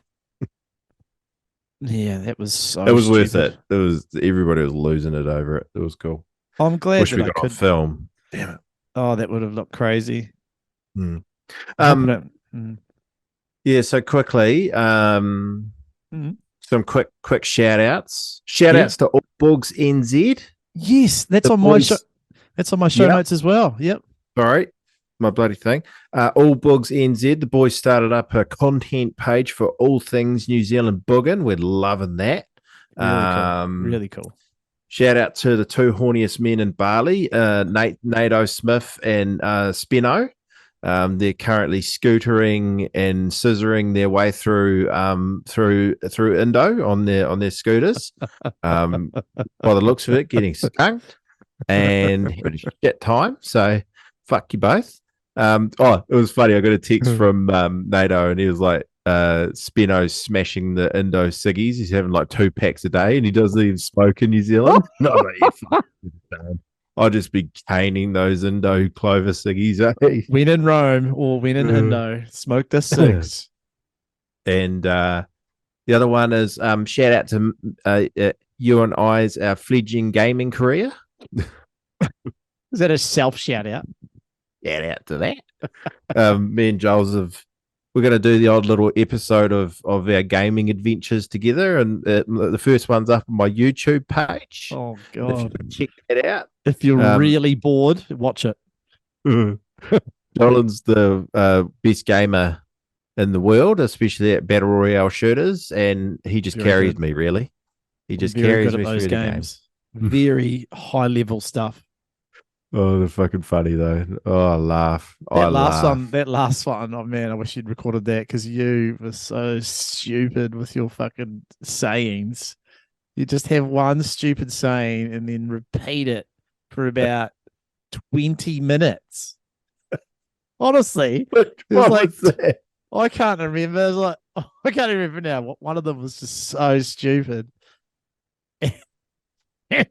Yeah, that was so. It was stupid. worth it. It was everybody was losing it over it. It was cool. I'm glad Wish that we I got could on film. Damn it. Oh, that would have looked crazy. Yeah. So quickly, some quick shout outs. Shout outs to AllboogsNZ. Yes, that's on my show. That's on my show notes as well. Yep. Sorry, my bloody thing. AllboogsNZ. The boys started up a content page for all things New Zealand boogin. We're loving that. Really cool. Shout out to the two horniest men in Bali, Nato Smith and Spino. They're currently scootering and scissoring their way through Indo on their scooters. By the looks of it, getting skunked and having a shit time. So fuck you both. It was funny. I got a text from Nato, and he was like, Spino's smashing the Indo ciggies. He's having like 2 packs a day, and he doesn't even smoke in New Zealand. I'll just be caning those Indo Clover ciggies. Eh? When in Rome or when in Indo, smoke the cigs. And the other one is shout out to you and I's fledgling gaming career. Is that a self shout out? Shout out to that. Me and Giles have we're gonna do the odd little episode of our gaming adventures together, and the first one's up on my YouTube page. Oh If you God! can check that out. If you're really bored, watch it. Nolan's the best gamer in the world, especially at battle royale shooters, and he just carries me. Really, he just carries me through the games. Very high level stuff. Oh, they're fucking funny though. Oh, I laugh. That last one. Oh man, I wish you'd recorded that because you were so stupid with your fucking sayings. You just have one stupid saying and then repeat it for about 20 minutes. Honestly, what was that? I can't remember. It was like, I can't remember now. One of them was just so stupid.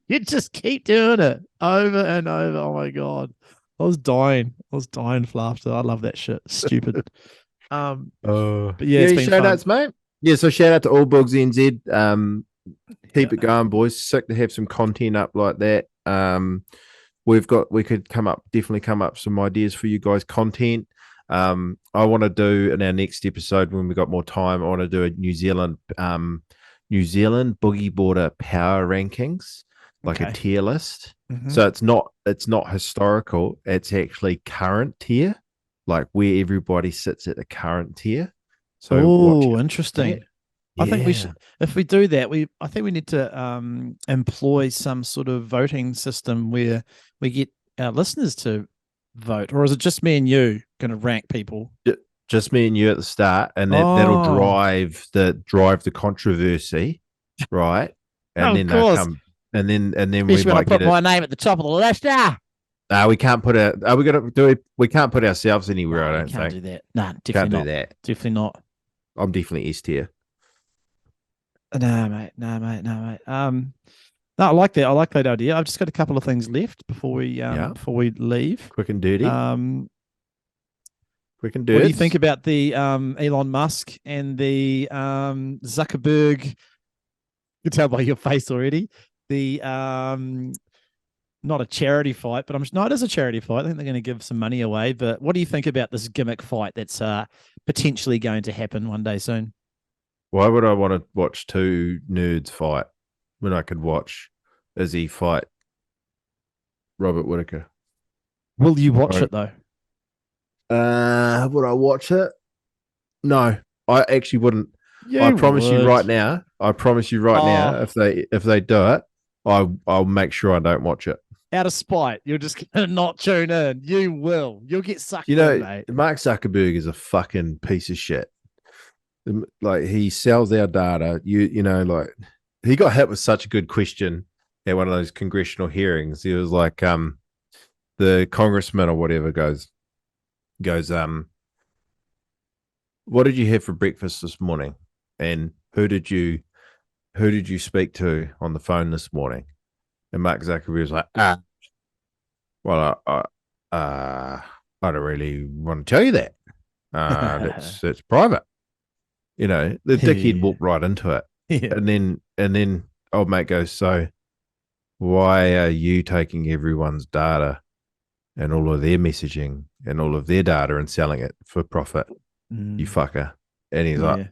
You just keep doing it over and over. Oh my God. I was dying for laughter. I love that shit. Stupid. But yeah, it's been shout fun. outs, mate. Yeah, so shout out to AllboogsNZ. Keep it going, boys. Sick to have some content up like that. We could definitely come up some ideas for you guys, content. I want to do in our next episode when we got more time, I want to do a New Zealand boogie boarder power rankings, like a tier list. Mm-hmm. So it's not historical, it's actually current tier, like where everybody sits at the current tier. So interesting. I think we should, if we do that, I think we need to employ some sort of voting system where we get our listeners to vote, or is it just me and you going to rank people? Just me and you at the start, and that'll drive the controversy, right? And then they'll come, and then especially when I put my name at the top of the list. We can't put it. Are we gonna do it? We can't put ourselves anywhere. I don't think. Do that. No, definitely can't not. Do that. Definitely not. I'm definitely S tier. No, mate. No, I like that. I like that idea. I've just got a couple of things left before we leave. Quick and dirty. Quick and dirty. What do you think about the Elon Musk and the Zuckerberg? You can tell by your face already. The not a charity fight, but it is a charity fight. I think they're going to give some money away. But what do you think about this gimmick fight that's potentially going to happen one day soon? Why would I want to watch two nerds fight when I could watch Izzy fight Robert Whittaker? Will you watch it though? Would I watch it? No, I actually wouldn't. I promise you right now. Now, if they do it, I'll make sure I don't watch it. Out of spite, you're just gonna not tune in. You will. You'll get sucked in, mate. Mark Zuckerberg is a fucking piece of shit. Like, he sells our data. Like, he got hit with such a good question at one of those congressional hearings. He was like, the congressman or whatever goes, what did you have for breakfast this morning? And who did you speak to on the phone this morning? And Mark Zuckerberg was like, well, I don't really want to tell you that. That's private. The dickhead walked right into it. Yeah. And then old mate goes, so why are you taking everyone's data and all of their messaging and all of their data and selling it for profit? You fucker. And he's like,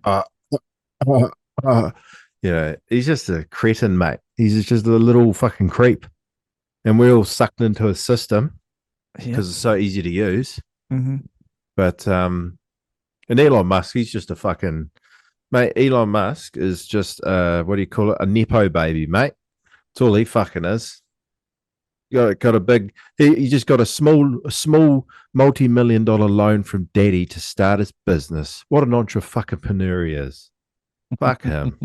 he's just a cretin, mate. He's just a little fucking creep. And we're all sucked into a system because it's so easy to use. Mm-hmm. But and Elon Musk, he's just a fucking mate. Elon Musk is just what do you call it? A nepo baby, mate. That's all he fucking is. Got a big. He just got a small multi-million-dollar loan from daddy to start his business. What an entrepreneur he is. Fuck him.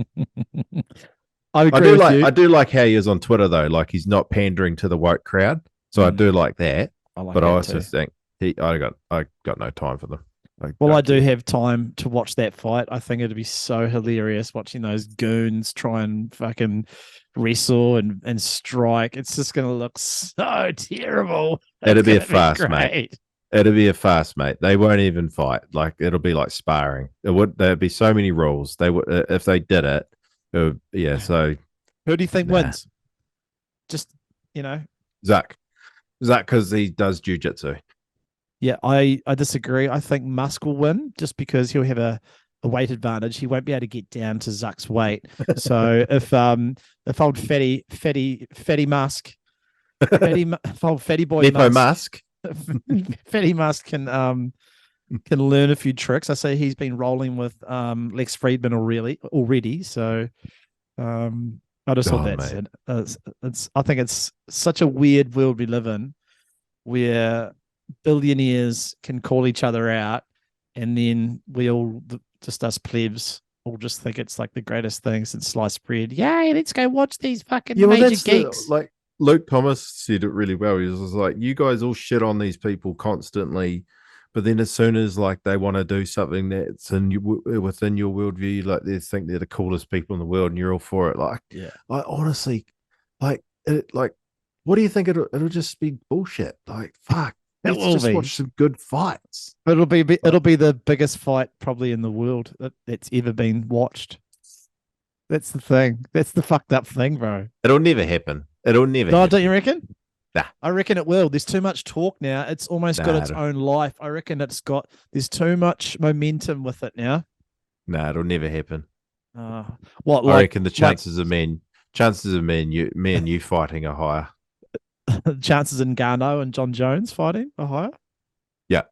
I agree with you. I do like how he is on Twitter though. Like, he's not pandering to the woke crowd. So I do like that. But I also think I got no time for them. I do have time to watch that fight. I think it'd be so hilarious watching those goons try and fucking wrestle and strike. It's just going to look so terrible. It'll be a farce, mate. It'll be a farce, mate. They won't even fight. Like, it'll be like sparring. There'd be so many rules. They would, if they did it. So who do you think wins? Just Zuck, because he does jujitsu. Yeah, I disagree. I think Musk will win just because he'll have a weight advantage. He won't be able to get down to Zuck's weight. So if old fatty Musk, if old fatty boy Nepo Musk, Musk. fatty Musk can learn a few tricks. I say he's been rolling with Lex Friedman already. So I just thought that's mate. it. I think it's such a weird world we live in where billionaires can call each other out, and then we all, just us plebs, all just think it's like the greatest thing since sliced bread. Yay, let's go watch these fucking major geeks. Like Luke Thomas said it really well. He was like, you guys all shit on these people constantly, but then as soon as like they want to do something that's within your worldview, like they think they're the coolest people in the world, and you're all for it. Like, Yeah, like honestly, like what do you think? It'll just be bullshit. Like, fuck. it Let's will just be. watch some good fights. It'll be the biggest fight probably in the world that's ever been watched. That's the thing. That's the fucked up thing, bro. It'll never happen. It'll never No, happen. don't you reckon? Nah. I reckon it will. There's too much talk now. It's almost got its own life. I reckon there's too much momentum with it now. Nah, it'll never happen. What? I reckon the chances of me and you fighting are higher. Chances in Garneau and John Jones fighting are higher? Yeah.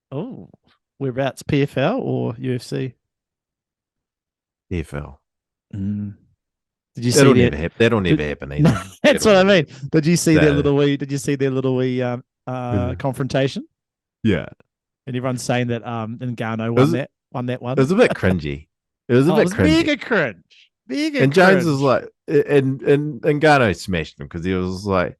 Oh, whereabouts, PFL or UFC? EFL. Did you That'll see never happen. That'll never happen either. That's what I mean. Did you see their little wee confrontation? Yeah. And everyone's saying that Ngannou won that one. It was a bit cringy. It was a bit cringy. Mega cringe. And Jones was like, and Ngannou smashed him because he was like,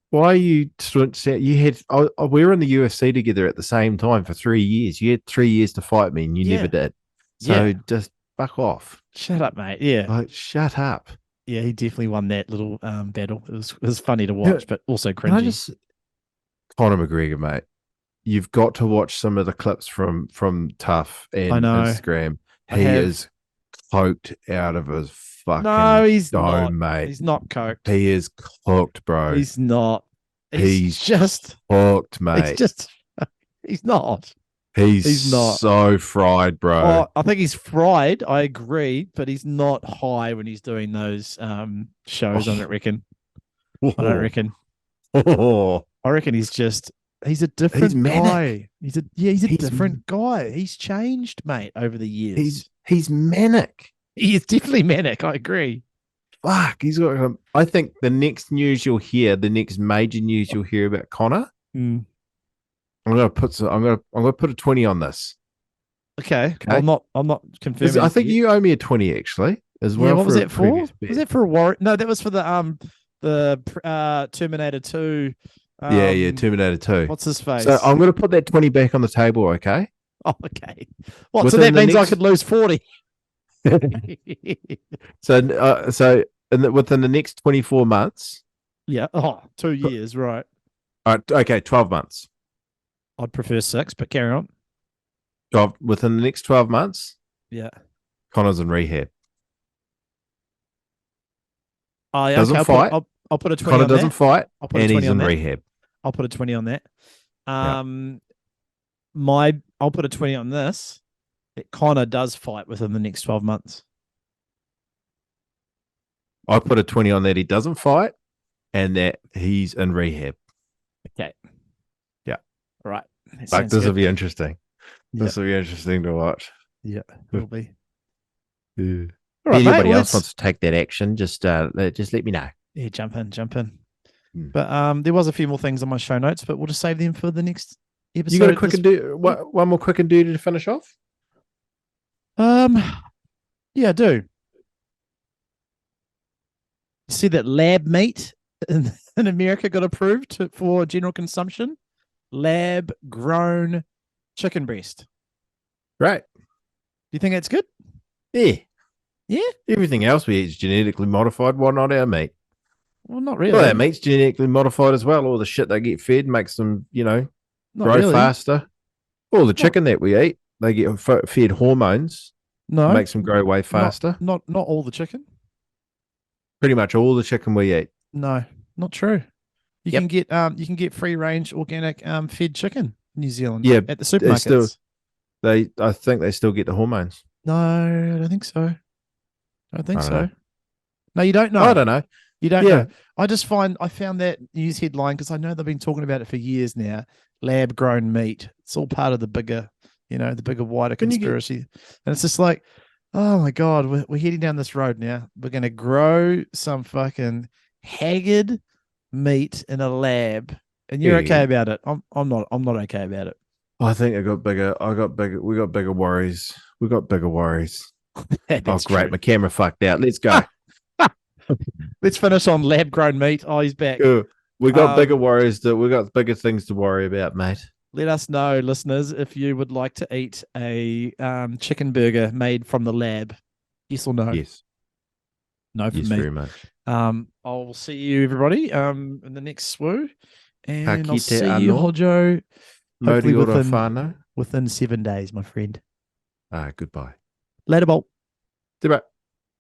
why are you we were in the UFC together at the same time for 3 years. You had 3 years to fight me and you never did. So just fuck off. Shut up, mate. Yeah. Like, shut up. Yeah, he definitely won that little battle. It was funny to watch, but also cringy. Conor McGregor, mate. You've got to watch some of the clips from Tough and Instagram. He is coked out of his fucking dome, mate. He's not coked. He is cooked, bro. He's not. He's just cooked, mate. He's not. He's not so fried, bro. Oh, I think he's fried. I agree, but he's not high when he's doing those shows. I don't reckon. I reckon he's a different guy. He's a different guy. He's changed, mate, over the years. He's manic. He is definitely manic. I agree. Fuck, he's got. I think the next major news you'll hear about Conor. I'm gonna put a 20 on this. Okay. I'm not confirming. I think you owe me a 20 actually as well. Yeah, what was that for? Was that for a warrant? No, that was for the Terminator 2. Terminator 2. What's his face? So I'm gonna put that 20 back on the table, okay? Oh, okay. What? So that means I could lose 40. So within the next 24 months. Yeah. Oh, 2 years, right. All right. Okay. 12 months. I'd prefer 6, but carry on. Within the next 12 months. Yeah. Conor's in rehab. Oh, yeah. Doesn't fight. I'll put a 20 Conor on doesn't that. fight. I'll put and a 20 he's on in that. rehab. I'll put a 20 on that. Yeah. I'll put a 20 on this. That Conor does fight within the next 12 months. I put a 20 on that he doesn't fight and that he's in rehab. Okay. Yeah. All right. Like, this will be interesting. This will be interesting to watch. Yeah, it will be. Yeah. All right, anybody else wants to take that action, just let me know. Yeah, jump in. But there was a few more things on my show notes, but we'll just save them for the next episode. You got a quick and do one more quick and duty to finish off? Yeah, I do. You see that lab meat in America got approved for general consumption? Lab grown chicken breast. Right. Do you think that's good? Yeah. Yeah? Everything else we eat is genetically modified. Why not our meat? Well, not really. Well, our meat's genetically modified as well. All the shit they get fed makes them, Not grow really. faster. All the chicken that we eat, they get fed hormones. No. Makes them grow way faster. Not all the chicken. Pretty much all the chicken we eat. No, not true. You can get free range organic fed chicken New Zealand. Yeah, At the they still- supermarkets. I think they still get the hormones. No, I don't think so. I don't think I don't so. know. No, you don't know. I don't know. You don't Yeah. know. I found that news headline because I know they've been talking about it for years now. Lab grown meat. It's all part of the bigger, wider Can you conspiracy. And it's just like, oh my God, we're heading down this road now. We're going to grow some fucking haggard meat in a lab, and you're okay Yeah. about it. I'm not okay about it. I think we got bigger worries. We got bigger worries. That's great. true. My camera fucked out. Let's go. Let's finish on lab grown meat. Oh, he's back. We got bigger worries. We got bigger things to worry about, mate. Let us know, listeners, if you would like to eat a chicken burger made from the lab. Yes or no? Yes. No for Yes, me. very much. I'll see you, everybody, in the next swoo. And I'll Hakite see you, anō. Hodgo, hopefully Mori ora whānau. within 7 days, my friend. Goodbye. Later, Bolt. Te rā.